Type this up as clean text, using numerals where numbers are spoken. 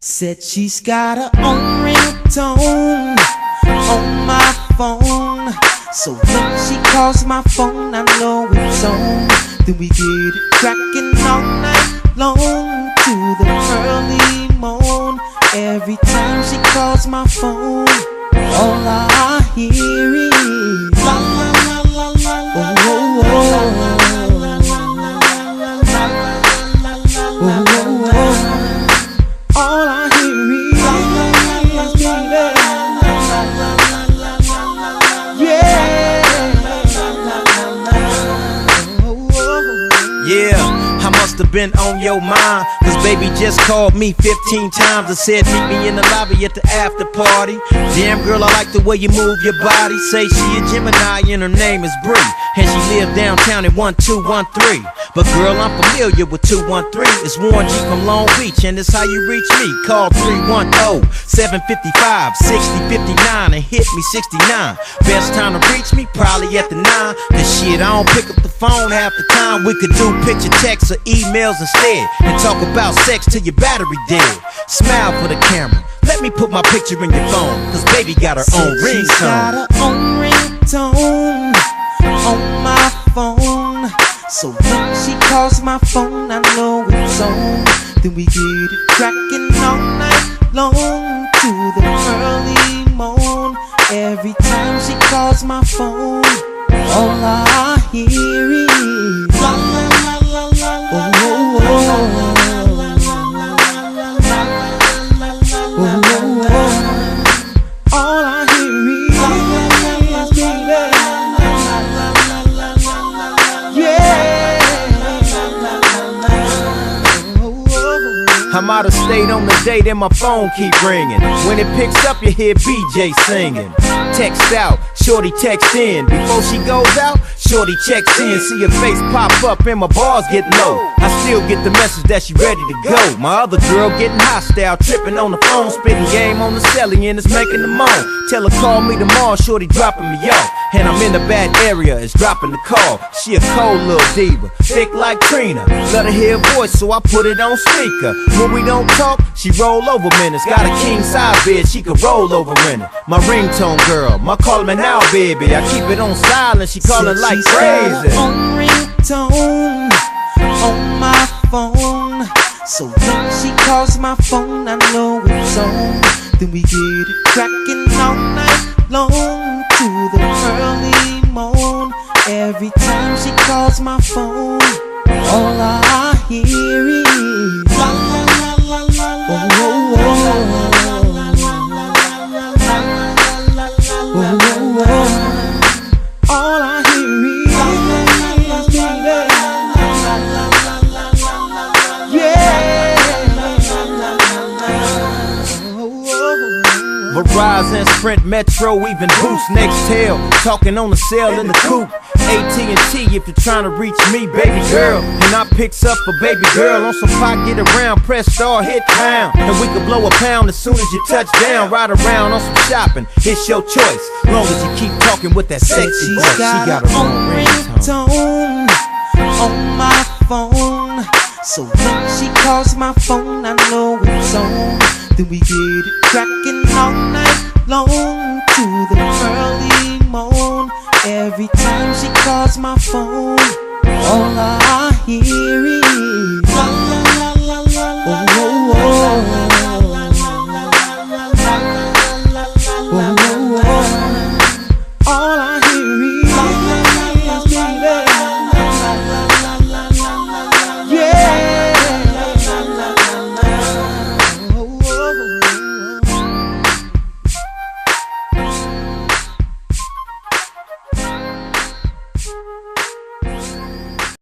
Said she's got her own ringtone on my phone, so when she calls my phone, I know it's on. Then we get it cracking all night long to the early morn. Every time she calls my phone, all I hear is la la la la la la. Oh, oh, oh. All I hear is yeah, I must have been on your mind, cause baby just called me 15 times and said meet me in the lobby at the after party. Damn girl, I like the way you move your body. Say she a Gemini and her name is Bree, and she live downtown at 1213. But girl, I'm familiar with 213. It's Warren G from Long Beach, and it's how you reach me. Call 310-755-6059 and hit me 69. Best time to reach me, probably at the 9. Cause shit, I don't pick up the phone half the time. We could do picture texts or emails instead, and talk about sex till your battery dead. Smile for the camera, let me put my picture in your phone, cause baby got her own ringtone. She's got her own ringtone on my phone, so when she calls my phone, I know it's on. Then we get it cracking all night long to the early morn. Every time she calls my phone, all I hear is la la la la la la. Oh, oh, oh. All I hear is I'm out of state on the date and my phone keep ringing. When it picks up, you hear BJ singing. Text out, shorty text in. Before she goes out, shorty checks in. See her face pop up and my bars get low. I still get the message that she ready to go. My other girl getting hostile, tripping on the phone, spitting game on the celly and it's making the moan. Tell her call me tomorrow, shorty dropping me off. And I'm in a bad area, it's dropping the call. She a cold little diva, thick like Trina. Let her hear a voice, so I put it on speaker. When we don't talk, she roll over minutes. Got a king size bed, she can roll over in it. My ringtone girl, my call me now baby. I keep it on silent, she callin' like crazy. On ringtone on my phone, so when she calls my phone, I know it's on. Then we get it cracking all night long to the early morn. Every time she calls my phone, all I hear is la la la la la la. Oh, oh, oh. All I hear is Verizon, Sprint, Metro, even Boost, Nextel, talking on the cell in the coupe. AT&T if you're trying to reach me, baby girl. And I picks up for baby girl on some pot, get around, press star, hit pound. And we can blow a pound as soon as you touch down. Ride around on some shopping, it's your choice. Long as you keep talking with that sexy voice. She got her own ringtone on my phone, so when she calls my phone, I know it's on. Then we get it cracking all night long to the early morn. Every time she calls my phone, all I hear is la la la la la la. Oh, oh, oh.